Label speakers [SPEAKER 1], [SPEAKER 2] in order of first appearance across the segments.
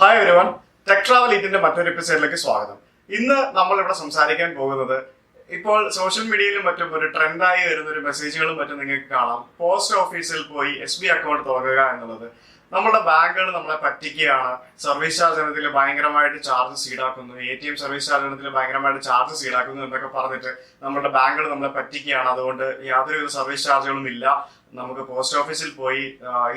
[SPEAKER 1] Hi everyone, tech travel ഈറ്റിന്റെ മറ്റൊരു എപ്പിസോഡിലേക്ക് സ്വാഗതം. ഇന്ന് നമ്മൾ ഇവിടെ സംസാരിക്കാൻ പോകുന്നത് ഇപ്പോൾ സോഷ്യൽ മീഡിയയിലും മറ്റും ഒരു ട്രെൻഡായി വരുന്ന ഒരു മെസ്സേജുകളും മറ്റും നിങ്ങൾക്ക് കാണാം. പോസ്റ്റ് ഓഫീസിൽ പോയി SB അക്കൗണ്ട് തുടങ്ങുക എന്നുള്ളത്. നമ്മുടെ ബാങ്കുകൾ നമ്മളെ പറ്റിക്കുകയാണ്, സർവീസ് ചാർജ് ഇനത്തിൽ ഭയങ്കരമായിട്ട് ചാർജസ് ഈടാക്കുന്നു, ATM സർവീസ് ചാർജ് ഇനത്തിൽ ഭയങ്കരമായിട്ട് ചാർജസ് ഈടാക്കുന്നു എന്നൊക്കെ പറഞ്ഞിട്ട് നമ്മുടെ ബാങ്കുകൾ നമ്മളെ പറ്റിക്കുകയാണ്. അതുകൊണ്ട് യാതൊരു സർവീസ് ചാർജുകളും ഇല്ല, നമുക്ക് പോസ്റ്റ് ഓഫീസിൽ പോയി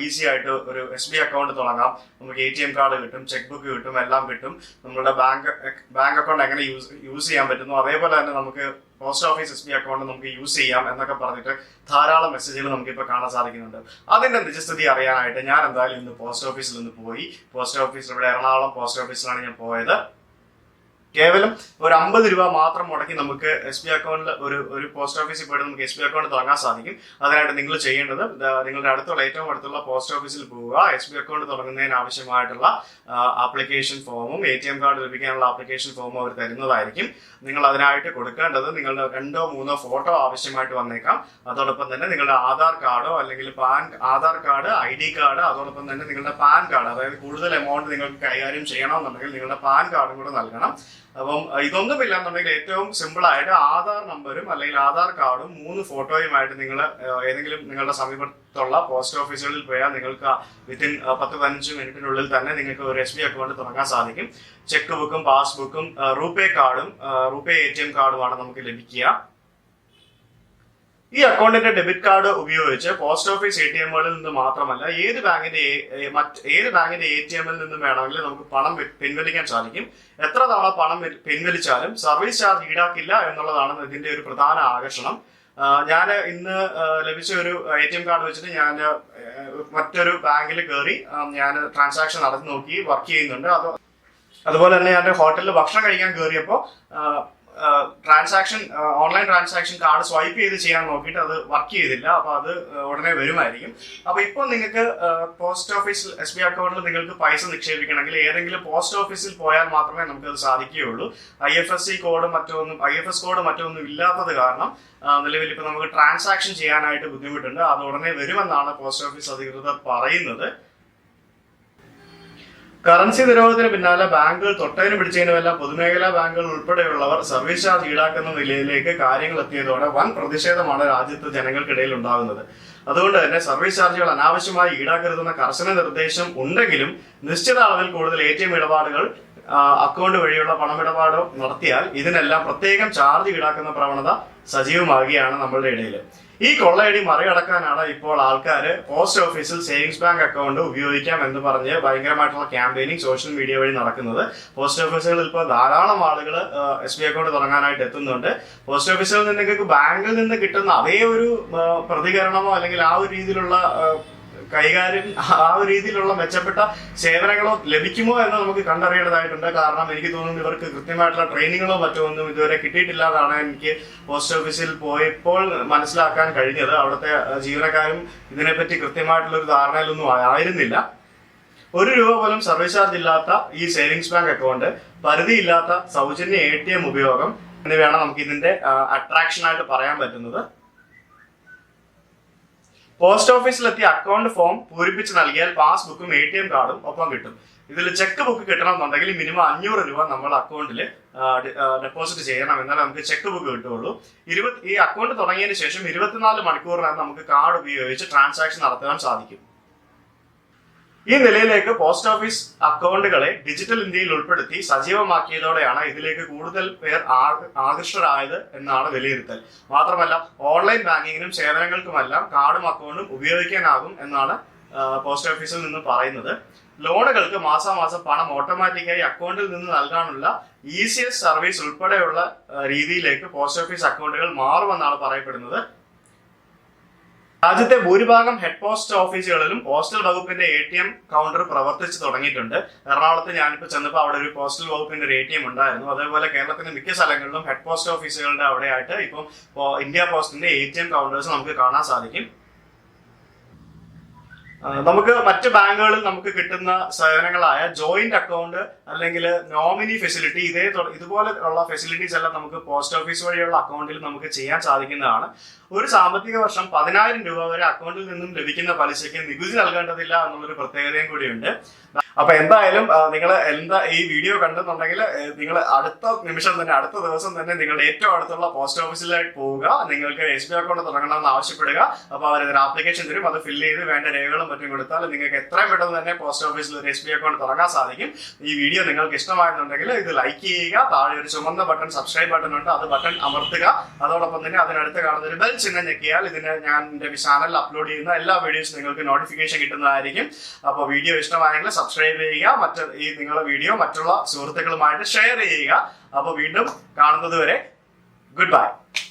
[SPEAKER 1] ഈസി ആയിട്ട് ഒരു SB അക്കൗണ്ട് തുടങ്ങാം, നമുക്ക് ATM കാർഡ് കിട്ടും, ചെക്ക് ബുക്ക് കിട്ടും, എല്ലാം കിട്ടും. നമ്മുടെ ബാങ്ക് അക്കൗണ്ട് എങ്ങനെ യൂസ് ചെയ്യാൻ പറ്റുന്നു, അതേപോലെ തന്നെ നമുക്ക് പോസ്റ്റ് ഓഫീസ് SB അക്കൗണ്ട് നമുക്ക് യൂസ് ചെയ്യാം എന്നൊക്കെ പറഞ്ഞിട്ട് ധാരാളം മെസ്സേജുകൾ നമുക്കിപ്പോൾ കാണാൻ സാധിക്കുന്നുണ്ട്. അതിന്റെ നിജസ്ഥിതി അറിയാനായിട്ട് ഞാൻ എന്തായാലും ഇന്ന് പോസ്റ്റ് ഓഫീസിൽ നിന്ന് പോയി. പോസ്റ്റ് ഓഫീസിൽ ഇവിടെ എറണാകുളം പോസ്റ്റ് ഓഫീസിലാണ് ഞാൻ പോയത്. കേവലം ഒരു 50 രൂപ മാത്രം മുടക്കി നമുക്ക് SB അക്കൗണ്ടിൽ ഒരു പോസ്റ്റ് ഓഫീസിൽ പോയിട്ട് നമുക്ക് SB അക്കൗണ്ട് തുടങ്ങാൻ സാധിക്കും. അതിനായിട്ട് നിങ്ങൾ ചെയ്യേണ്ടത് നിങ്ങളുടെ ഏറ്റവും അടുത്തുള്ള പോസ്റ്റ് ഓഫീസിൽ പോവുക. SB അക്കൗണ്ട് തുടങ്ങുന്നതിന് ആവശ്യമായിട്ടുള്ള ആപ്ലിക്കേഷൻ ഫോമും ATM കാർഡ് ലഭിക്കാനുള്ള ആപ്ലിക്കേഷൻ ഫോമും അവർ തരുന്നതായിരിക്കും. നിങ്ങൾ അതിനായിട്ട് കൊടുക്കേണ്ടത് നിങ്ങളുടെ 2-3 ഫോട്ടോ ആവശ്യമായിട്ട് വന്നേക്കാം. അതോടൊപ്പം തന്നെ നിങ്ങളുടെ ആധാർ കാർഡോ അല്ലെങ്കിൽ ആധാർ കാർഡ്, ID കാർഡ്, അതോടൊപ്പം തന്നെ നിങ്ങളുടെ പാൻ കാർഡ്, അതായത് കൂടുതൽ എമൗണ്ട് നിങ്ങൾക്ക് കൈകാര്യം ചെയ്യണമെന്നുണ്ടെങ്കിൽ നിങ്ങളുടെ പാൻ കാർഡും കൂടെ നൽകണം. അപ്പം ഇതൊന്നും ഇല്ലാന്നുണ്ടെങ്കിൽ ഏറ്റവും സിമ്പിൾ ആയിട്ട് ആധാർ നമ്പരും അല്ലെങ്കിൽ ആധാർ കാർഡും 3 ഫോട്ടോയുമായിട്ട് നിങ്ങൾ ഏതെങ്കിലും നിങ്ങളുടെ സമീപത്തുള്ള പോസ്റ്റ് ഓഫീസുകളിൽ പോയാൽ നിങ്ങൾക്ക് വിത്തിൻ 10-15 മിനിറ്റിനുള്ളിൽ തന്നെ നിങ്ങൾക്ക് ഒരു SB അക്കൗണ്ട് തുടങ്ങാൻ സാധിക്കും. ചെക്ക് ബുക്കും പാസ്ബുക്കും റൂപേ കാർഡും റൂപേ ATM കാർഡുമാണ് നമുക്ക് ലഭിക്കുക. ഈ അക്കൗണ്ടിന്റെ ഡെബിറ്റ് കാർഡ് ഉപയോഗിച്ച് പോസ്റ്റ് ഓഫീസ് ATMകളിൽ നിന്ന് മാത്രമല്ല ഏത് ബാങ്കിന്റെ ATMൽ നിന്നും വേണമെങ്കിലും നമുക്ക് പണം പിൻവലിക്കാൻ സാധിക്കും. എത്ര തവണ പണം പിൻവലിച്ചാലും സർവീസ് ചാർജ് ഈടാക്കില്ല എന്നുള്ളതാണ് ഇതിന്റെ ഒരു പ്രധാന ആകർഷണം. ഞാൻ ഇന്ന് ലഭിച്ച ഒരു ATM കാർഡ് വെച്ചിട്ട് ഞാൻ മറ്റൊരു ബാങ്കിൽ കയറി ഞാൻ ട്രാൻസാക്ഷൻ നടത്തി നോക്കി, വർക്ക് ചെയ്യുന്നുണ്ട്. അതുപോലെ തന്നെ ഞാൻ ഹോട്ടലിൽ ഭക്ഷണം കഴിക്കാൻ കയറിയപ്പോൾ ഓൺലൈൻ ട്രാൻസാക്ഷൻ കാർഡ് സ്വൈപ്പ് ചെയ്ത് ചെയ്യാൻ നോക്കിയിട്ട് അത് വർക്ക് ചെയ്തില്ല. അപ്പൊ അത് ഉടനെ വരുമായിരിക്കും. അപ്പൊ ഇപ്പൊ നിങ്ങൾക്ക് പോസ്റ്റ് ഓഫീസിൽ SB അക്കൗണ്ടിൽ നിങ്ങൾക്ക് പൈസ നിക്ഷേപിക്കണമെങ്കിൽ ഏതെങ്കിലും പോസ്റ്റ് ഓഫീസിൽ പോയാൽ മാത്രമേ നമുക്ക് അത് സാധിക്കുകയുള്ളൂ. IFSC കോഡ് മറ്റൊന്നും ഇല്ലാത്തത് കാരണം നിലവിൽ ഇപ്പൊ നമുക്ക് ട്രാൻസാക്ഷൻ ചെയ്യാനായിട്ട് ബുദ്ധിമുട്ടുണ്ട്. അത് ഉടനെ വരുമെന്നാണ് പോസ്റ്റ് ഓഫീസ് അധികൃതർ പറയുന്നത്. കറൻസി നിരോധനത്തിന് പിന്നാലെ ബാങ്കുകൾ തൊട്ടതിന് പിടിച്ചതിനുമെല്ലാം പൊതുമേഖലാ ബാങ്കുകൾ ഉൾപ്പെടെയുള്ളവർ സർവീസ് ചാർജ് ഈടാക്കുന്ന നിലയിലേക്ക് കാര്യങ്ങൾ എത്തിയതോടെ വൻ പ്രതിഷേധമാണ് രാജ്യത്ത് ജനങ്ങൾക്കിടയിൽ ഉണ്ടാകുന്നത്. അതുകൊണ്ട് തന്നെ സർവീസ് ചാർജുകൾ അനാവശ്യമായി ഈടാക്കരുതെന്ന കർശന നിർദ്ദേശം ഉണ്ടെങ്കിലും നിശ്ചിത അളവിൽ കൂടുതൽ ATM ഇടപാടുകൾ അക്കൗണ്ട് വഴിയുള്ള പണമിടപാടോ നടത്തിയാൽ ഇതിനെല്ലാം പ്രത്യേകം ചാർജ് ഈടാക്കുന്ന പ്രവണത സജീവമാകുകയാണ് നമ്മളുടെ ഇടയിൽ. ഈ കൊള്ളയടി മറികടക്കാനാണ് ഇപ്പോൾ ആൾക്കാർ പോസ്റ്റ് ഓഫീസിൽ സേവിങ്സ് ബാങ്ക് അക്കൗണ്ട് ഉപയോഗിക്കാം എന്ന് പറഞ്ഞ് ഭയങ്കരമായിട്ടുള്ള ക്യാമ്പയിനിങ് സോഷ്യൽ മീഡിയ വഴി നടക്കുന്നത്. പോസ്റ്റ് ഓഫീസുകളിൽ ഇപ്പോൾ ധാരാളം ആളുകൾ SB അക്കൗണ്ട് തുടങ്ങാനായിട്ട് എത്തുന്നുണ്ട്. പോസ്റ്റ് ഓഫീസുകളിൽ നിന്ന് നിങ്ങൾക്ക് ബാങ്കിൽ നിന്ന് കിട്ടുന്ന അതേ ഒരു പ്രതികരണമോ അല്ലെങ്കിൽ ആ ഒരു രീതിയിലുള്ള കൈകാര്യം, ആ ഒരു രീതിയിലുള്ള മെച്ചപ്പെട്ട സേവനങ്ങളോ ലഭിക്കുമോ എന്ന് നമുക്ക് കണ്ടറിയേണ്ടതായിട്ടുണ്ട്. കാരണം എനിക്ക് തോന്നുന്നു ഇവർക്ക് കൃത്യമായിട്ടുള്ള ട്രെയിനിങ്ങുകളോ മറ്റോ ഒന്നും ഇതുവരെ കിട്ടിയിട്ടില്ലാതാണ് എനിക്ക് പോസ്റ്റ് ഓഫീസിൽ പോയപ്പോൾ മനസ്സിലാക്കാൻ കഴിഞ്ഞത്. അവിടുത്തെ ജീവനക്കാരും ഇതിനെപ്പറ്റി കൃത്യമായിട്ടുള്ള ഒരു ധാരണയിലൊന്നും ആയിരുന്നില്ല. 1 രൂപ പോലും സർവീസ് ചാർജ് ഇല്ലാത്ത ഈ സേവിങ്സ് ബാങ്ക് അക്കൗണ്ട്, പരിധിയില്ലാത്ത സൗജന്യ ATM ഉപയോഗം എന്നിവയാണ് നമുക്ക് ഇതിന്റെ അട്രാക്ഷൻ ആയിട്ട് പറയാൻ പറ്റുന്നത്. പോസ്റ്റ് ഓഫീസിലെത്തി അക്കൗണ്ട് ഫോം പൂരിപ്പിച്ച് നൽകിയാൽ പാസ്ബുക്കും ATM കാർഡും ഒപ്പം കിട്ടും. ഇതിൽ ചെക്ക് ബുക്ക് കിട്ടണമെന്നുണ്ടെങ്കിൽ മിനിമം 500 രൂപ നമ്മൾ അക്കൗണ്ടിൽ ഡെപ്പോസിറ്റ് ചെയ്യണം, എന്നാലേ നമുക്ക് ചെക്ക് ബുക്ക് കിട്ടുകയുള്ളൂ. ഈ അക്കൗണ്ട് തുടങ്ങിയതിന് ശേഷം 24 മണിക്കൂറിനകം നമുക്ക് കാർഡ് ഉപയോഗിച്ച് ട്രാൻസാക്ഷൻ നടത്താൻ സാധിക്കും. ഈ നിലയിലേക്ക് പോസ്റ്റ് ഓഫീസ് അക്കൗണ്ടുകളെ ഡിജിറ്റൽ ഇന്ത്യയിൽ ഉൾപ്പെടുത്തി സജീവമാക്കിയതോടെയാണ് ഇതിലേക്ക് കൂടുതൽ പേർ ആകൃഷ്ടരായത് എന്നാണ് വിലയിരുത്തൽ. മാത്രമല്ല ഓൺലൈൻ ബാങ്കിങ്ങിനും സേവനങ്ങൾക്കുമെല്ലാം കാർഡും അക്കൗണ്ടും ഉപയോഗിക്കാനാകും എന്നാണ് പോസ്റ്റ് ഓഫീസിൽ നിന്ന് പറയുന്നത്. ലോണുകൾക്ക് മാസാമാസം പണം ഓട്ടോമാറ്റിക്കായി അക്കൗണ്ടിൽ നിന്ന് നൽകാനുള്ള ECS സർവീസ് ഉൾപ്പെടെയുള്ള രീതിയിലേക്ക് പോസ്റ്റ് ഓഫീസ് അക്കൗണ്ടുകൾ മാറുമെന്നാണ് പറയപ്പെടുന്നത്. രാജ്യത്തെ ഭൂരിഭാഗം ഹെഡ് പോസ്റ്റ് ഓഫീസുകളിലും പോസ്റ്റൽ വകുപ്പിന്റെ ATM കൗണ്ടർ പ്രവർത്തിച്ചു തുടങ്ങിയിട്ടുണ്ട്. എറണാകുളത്ത് ഞാനിപ്പോൾ ചെന്നപ്പോൾ അവിടെ ഒരു പോസ്റ്റൽ വകുപ്പിന്റെ ഒരു ATM ഉണ്ടായിരുന്നു. അതേപോലെ കേരളത്തിന്റെ മിക്ക സ്ഥലങ്ങളിലും ഹെഡ് പോസ്റ്റ് ഓഫീസുകളുടെ അവിടെയായിട്ട് ഇപ്പം ഇന്ത്യ പോസ്റ്റിന്റെ ATM കൗണ്ടേഴ്സ് നമുക്ക് കാണാൻ സാധിക്കും. നമുക്ക് മറ്റ് ബാങ്കുകളിൽ നമുക്ക് കിട്ടുന്ന സേവനങ്ങളായ ജോയിന്റ് അക്കൗണ്ട് അല്ലെങ്കിൽ നോമിനി ഫെസിലിറ്റി ഇതുപോലെ ഉള്ള ഫെസിലിറ്റീസ് എല്ലാം നമുക്ക് പോസ്റ്റ് ഓഫീസ് വഴിയുള്ള അക്കൗണ്ടിൽ നമുക്ക് ചെയ്യാൻ സാധിക്കുന്നതാണ്. ഒരു സാമ്പത്തിക വർഷം 10,000 രൂപ വരെ അക്കൗണ്ടിൽ നിന്നും ലഭിക്കുന്ന പലിശയ്ക്ക് നികുതി നൽകേണ്ടതില്ല എന്നുള്ളൊരു പ്രത്യേകതയും കൂടിയുണ്ട്. അപ്പൊ എന്തായാലും നിങ്ങൾ ഈ വീഡിയോ കണ്ടെന്നുണ്ടെങ്കിൽ നിങ്ങൾ അടുത്ത നിമിഷം തന്നെ, അടുത്ത ദിവസം തന്നെ നിങ്ങളുടെ ഏറ്റവും അടുത്തുള്ള പോസ്റ്റ് ഓഫീസിലേക്ക് പോവുക. നിങ്ങൾക്ക് SBI അക്കൗണ്ട് തുടങ്ങണമെന്ന് ആവശ്യപ്പെടുക. അപ്പൊ അവർ ഒരു ആപ്ലിക്കേഷൻ തരും, അത് ഫില്ല് ചെയ്ത് വേണ്ട രേഖകളും മറ്റും കൊടുത്താൽ നിങ്ങൾക്ക് എത്രയും പെട്ടെന്ന് തന്നെ പോസ്റ്റ് ഓഫീസിൽ ഒരു SBI അക്കൗണ്ട് തുടങ്ങാൻ സാധിക്കും. ഈ വീഡിയോ നിങ്ങൾക്ക് ഇഷ്ടമായിരുന്നുണ്ടെങ്കിൽ ഇത് ലൈക്ക് ചെയ്യുക. താഴെ ഒരു ചുമന്ന ബട്ടൺ, സബ്സ്ക്രൈബ് ബട്ടൺ ഉണ്ട്, അത് ബട്ടൺ അമർത്തുക. അതോടൊപ്പം തന്നെ അതിനടുത്ത് കാണുന്ന ഒരു ബെൽ ചിഹ്നം ഞെക്കിയാൽ ഞാൻ എന്റെ ചാനലിൽ അപ്ലോഡ് ചെയ്യുന്ന എല്ലാ വീഡിയോസും നിങ്ങൾക്ക് നോട്ടിഫിക്കേഷൻ കിട്ടുന്നതായിരിക്കും. അപ്പോൾ വീഡിയോ ഇഷ്ടമായെങ്കിൽ സബ്സ്ക്രൈബ് ചെയ്യുക. നിങ്ങളുടെ വീഡിയോ മറ്റുള്ള സുഹൃത്തുക്കളുമായിട്ട് ഷെയർ ചെയ്യുക. അപ്പോൾ വീണ്ടും കാണുന്നത് വരെ ഗുഡ് ബൈ.